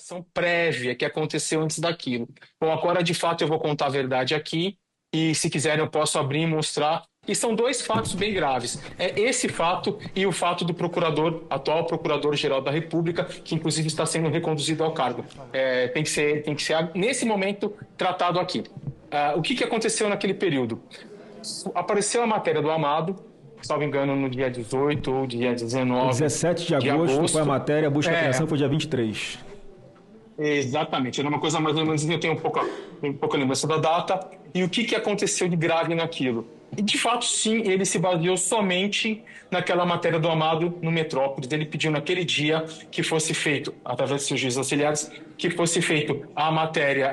informação prévia que aconteceu antes daquilo. Bom, agora de fato eu vou contar a verdade aqui e se quiserem eu posso abrir e mostrar. E são dois fatos bem graves. É esse fato e o fato do procurador, atual procurador-geral da República, que inclusive está sendo reconduzido ao cargo. Tem que ser nesse momento tratado aqui. O que aconteceu naquele período? Apareceu a matéria do Amado, salvo engano, no dia 18 ou dia 19 17 de de agosto agosto. foi a matéria, a busca e apreensão foi dia 23. Exatamente, era uma coisa mais ou menos, eu tenho um pouca lembrança da data. E o que aconteceu de grave naquilo? E, de fato, sim, ele se baseou somente naquela matéria do Amado no Metrópolis. Ele pediu naquele dia que fosse feito, através de seus juízes auxiliares, que fosse feito a matéria,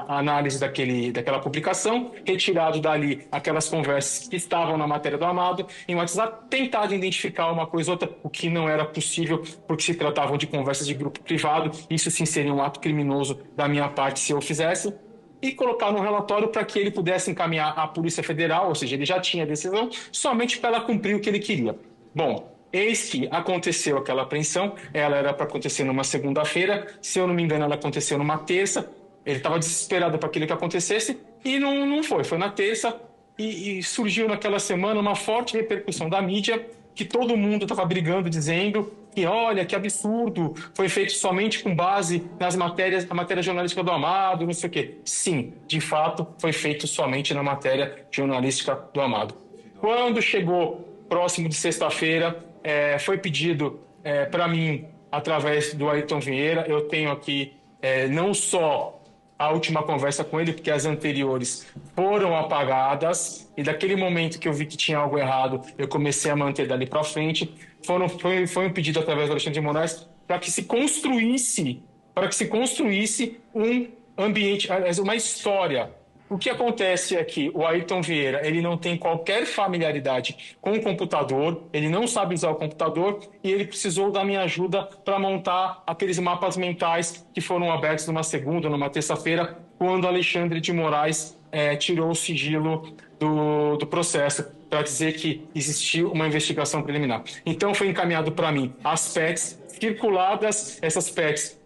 a análise daquela publicação, retirado dali aquelas conversas que estavam na matéria do Amado, em WhatsApp, tentado identificar uma coisa ou outra, o que não era possível, porque se tratavam de conversas de grupo privado. Isso sim seria um ato criminoso da minha parte se eu fizesse. E colocar no relatório para que ele pudesse encaminhar à Polícia Federal, ou seja, ele já tinha a decisão, somente para ela cumprir o que ele queria. Bom, eis que aconteceu aquela apreensão, ela era para acontecer numa segunda-feira, se eu não me engano ela aconteceu numa terça, ele estava desesperado para aquilo que acontecesse, e não foi na terça, e surgiu naquela semana uma forte repercussão da mídia, que todo mundo estava brigando, dizendo que, olha, que absurdo, foi feito somente com base nas matérias, na matéria jornalística do Amado, não sei o quê. Sim, de fato, foi feito somente na matéria jornalística do Amado. Quando chegou próximo de sexta-feira, foi pedido para mim, através do Ayrton Vieira, eu tenho aqui não só a última conversa com ele, porque as anteriores foram apagadas, e daquele momento que eu vi que tinha algo errado, eu comecei a manter dali para frente. Foi um pedido através do Alexandre de Moraes para que se construísse um ambiente, uma história. O que acontece é que o Ayrton Vieira, ele não tem qualquer familiaridade com o computador, ele não sabe usar o computador e ele precisou da minha ajuda para montar aqueles mapas mentais que foram abertos numa segunda, numa terça-feira, quando Alexandre de Moraes tirou o sigilo do processo para dizer que existiu uma investigação preliminar. Então foi encaminhado para mim as PETs, circuladas essas PETs,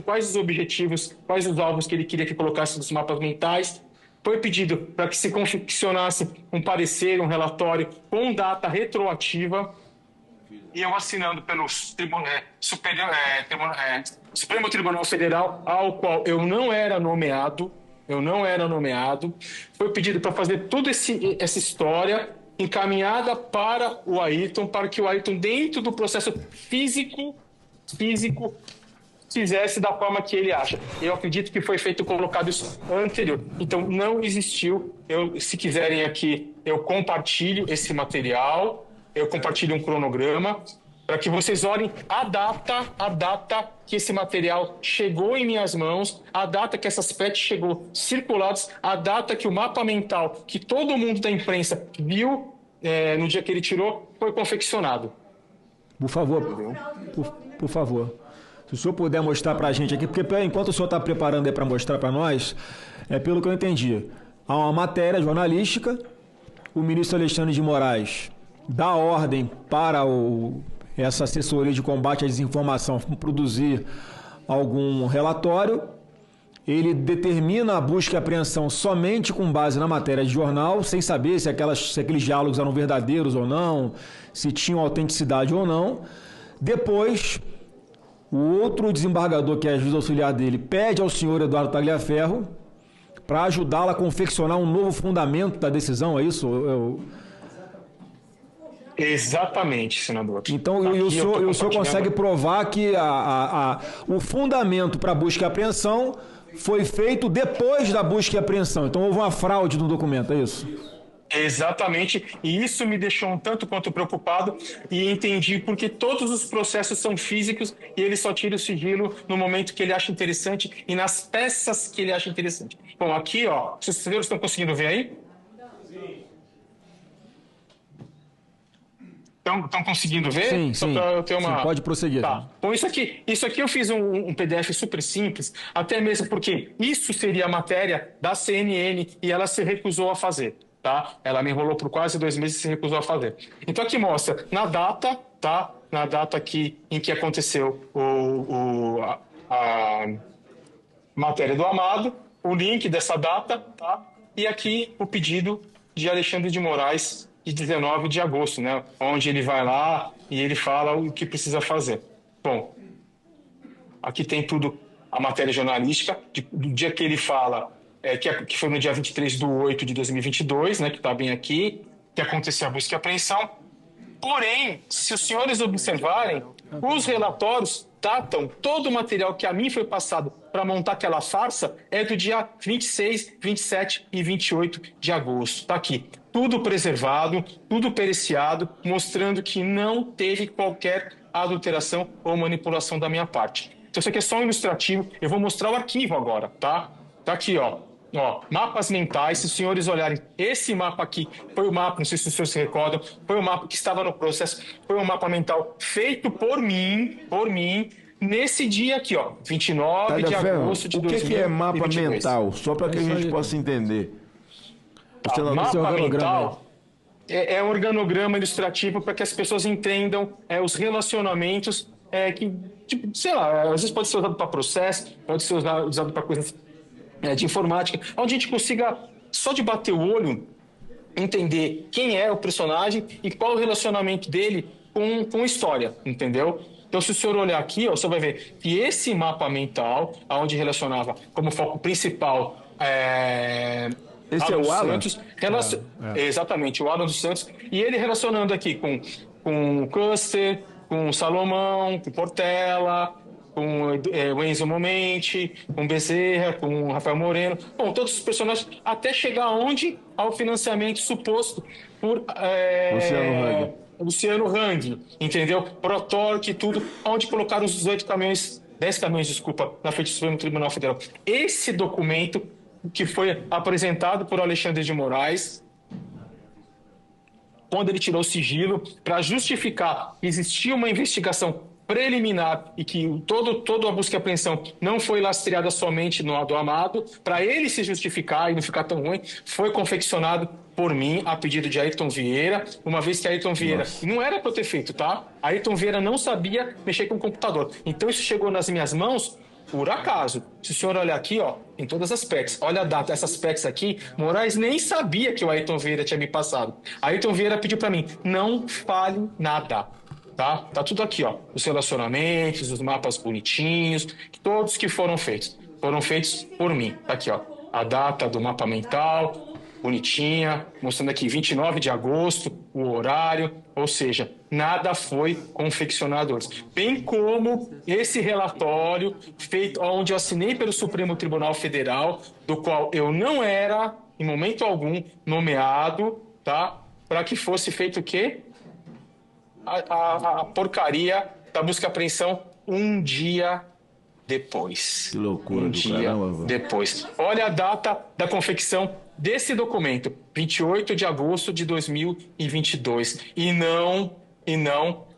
quais os objetivos, quais os alvos que ele queria que colocasse nos mapas mentais. Foi pedido para que se confeccionasse um parecer, um relatório com data retroativa, e eu assinando pelo Supremo Tribunal Federal, ao qual eu não era nomeado. Foi pedido para fazer toda essa história encaminhada para o Ayrton, para que o Ayrton, dentro do processo físico, fizesse da forma que ele acha. Eu acredito que foi feito colocado isso anterior. Então, não existiu. Se quiserem aqui, eu compartilho esse material, eu compartilho um cronograma, para que vocês olhem a data que esse material chegou em minhas mãos, a data que essas PETs chegou circuladas, a data que o mapa mental, que todo mundo da imprensa viu no dia que ele tirou, foi confeccionado. Por favor, por favor. Se o senhor puder mostrar para a gente aqui, porque enquanto o senhor está preparando aí para mostrar para nós, pelo que eu entendi, há uma matéria jornalística, o ministro Alexandre de Moraes dá ordem para essa assessoria de combate à desinformação produzir algum relatório, ele determina a busca e apreensão somente com base na matéria de jornal, sem saber se aqueles diálogos eram verdadeiros ou não, se tinham autenticidade ou não. Depois, o outro desembargador, que é juiz auxiliar dele, pede ao senhor Eduardo Tagliaferro para ajudá-lo a confeccionar um novo fundamento da decisão, é isso? Exatamente, senador. Então, o senhor consegue provar que o fundamento para a busca e apreensão foi feito depois da busca e apreensão. Então, houve uma fraude no documento, é isso? Exatamente, e isso me deixou um tanto quanto preocupado e entendi porque todos os processos são físicos e ele só tira o sigilo no momento que ele acha interessante e nas peças que ele acha interessante. Bom, aqui, ó, vocês estão conseguindo ver aí? Estão conseguindo ver? Sim, Só sim. para eu ter uma... Sim, pode prosseguir. Tá. Bom, isso aqui eu fiz um PDF super simples, até mesmo porque isso seria a matéria da CNN e ela se recusou a fazer. Tá? Ela me enrolou por quase 2 meses e se recusou a fazer. Então aqui mostra, na data, tá? Na data aqui em que aconteceu a matéria do Amado, o link dessa data, tá? E aqui o pedido de Alexandre de Moraes, de 19 de agosto, né? Onde ele vai lá e ele fala o que precisa fazer. Bom, aqui tem tudo, a matéria jornalística, do dia que ele fala, que foi no dia 23/8/2022, né? Que está bem aqui, que aconteceu a busca e apreensão. Porém, se os senhores observarem, os relatórios datam todo o material que a mim foi passado para montar aquela farsa é do dia 26, 27 e 28 de agosto. Está aqui. Tudo preservado, tudo periciado, mostrando que não teve qualquer adulteração ou manipulação da minha parte. Então, isso aqui é só um ilustrativo. Eu vou mostrar o arquivo agora, tá? Tá aqui, ó. Ó, mapas mentais, se os senhores olharem, esse mapa aqui foi o mapa, não sei se os senhores se recordam, foi o mapa que estava no processo, foi um mapa mental feito por mim, nesse dia aqui, ó, 29 de agosto de 2022. O que é mapa mental? Só para que a gente possa entender. Mapa mental é um organograma ilustrativo para que as pessoas entendam os relacionamentos que, tipo, sei lá, às vezes pode ser usado para processo, pode ser usado para coisas de informática, onde a gente consiga, só de bater o olho, entender quem é o personagem e qual o relacionamento dele com a história, entendeu? Então, se o senhor olhar aqui, ó, você vai ver que esse mapa mental, onde relacionava como foco principal esse é o Alan? Santos, exatamente, o Alan dos Santos, e ele relacionando aqui com o Custer, com o Salomão, com o Portela, com o Enzo Momenti, com o Bezerra, com o Rafael Moreno, bom, todos os personagens, até chegar onde? Ao financiamento suposto por Luciano Hang, entendeu? Protorque e tudo, onde colocaram os 10 caminhões, na frente do Supremo Tribunal Federal. Esse documento que foi apresentado por Alexandre de Moraes, quando ele tirou o sigilo, para justificar que existia uma investigação preliminar e que toda a busca e apreensão não foi lastreada somente no do Amado, para ele se justificar e não ficar tão ruim, foi confeccionado por mim, a pedido de Ayrton Vieira, uma vez que Ayrton Vieira não era para eu ter feito, tá? Ayrton Vieira não sabia mexer com o computador. Então isso chegou nas minhas mãos por acaso. Se o senhor olhar aqui, ó, em todas as PECs, olha a data, essas PECs aqui, Moraes nem sabia que o Ayrton Vieira tinha me passado. Ayrton Vieira pediu para mim, não fale nada. Tá tudo aqui, ó. Os relacionamentos, os mapas bonitinhos, todos que foram feitos por mim. Tá aqui, ó. A data do mapa mental, bonitinha, mostrando aqui 29 de agosto, o horário, ou seja, nada foi confeccionado antes. Bem como esse relatório feito, onde eu assinei pelo Supremo Tribunal Federal, do qual eu não era, em momento algum, nomeado, tá? Para que fosse feito o quê? A porcaria da busca e apreensão um dia depois. Que loucura, um dia depois. Olha a data da confecção desse documento, 28 de agosto de 2022. E não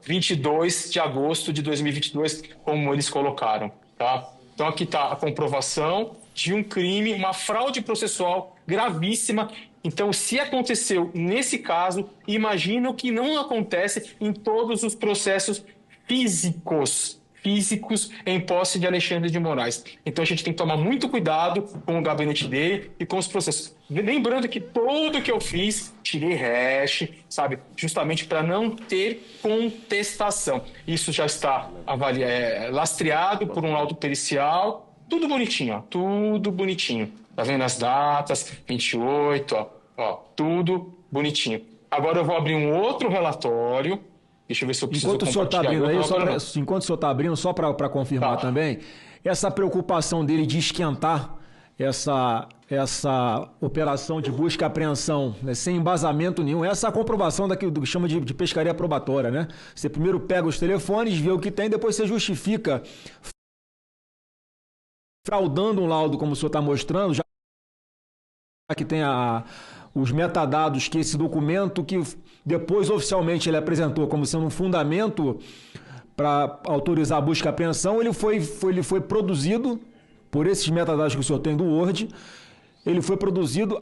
22 de agosto de 2022, como eles colocaram. Tá? Então aqui está a comprovação de um crime, uma fraude processual gravíssima. Então, se aconteceu nesse caso, imagino que não acontece em todos os processos físicos em posse de Alexandre de Moraes. Então, a gente tem que tomar muito cuidado com o gabinete dele e com os processos. Lembrando que tudo que eu fiz, tirei hash, sabe? Justamente para não ter contestação. Isso já está lastreado por um laudo pericial. Tudo bonitinho, ó. Tudo bonitinho. Tá vendo as datas? 28, ó, tudo bonitinho. Agora eu vou abrir um outro relatório. Deixa eu ver se eu preciso enquanto o senhor está abrindo aí, enquanto o senhor está abrindo, só para confirmar também, essa preocupação dele de esquentar essa operação de busca e apreensão, né, sem embasamento nenhum, essa comprovação daquilo que chama de pescaria probatória, né? Você primeiro pega os telefones, vê o que tem, depois você justifica fraudando um laudo, como o senhor está mostrando, já que tem os metadados que esse documento, que depois oficialmente ele apresentou como sendo um fundamento para autorizar a busca e apreensão, ele foi produzido por esses metadados que o senhor tem do Word, ele foi produzido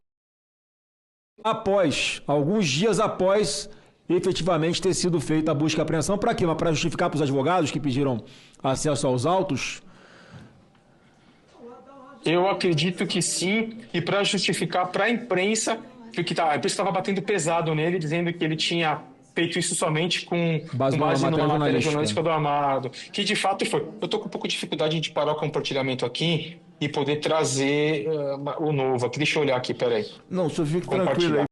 alguns dias após efetivamente ter sido feita a busca e apreensão. Para quê? Para justificar para os advogados que pediram acesso aos autos, Eu acredito que sim, e para justificar para a imprensa, porque a imprensa estava batendo pesado nele, dizendo que ele tinha feito isso somente com Base numa base numa matéria matéria jornalística. jornalística do Amado, que de fato foi. Eu estou com um pouco de dificuldade de parar o compartilhamento aqui e poder trazer o novo aqui. Deixa eu olhar aqui, peraí. Não, só fique tranquilo aí. Compartilhar.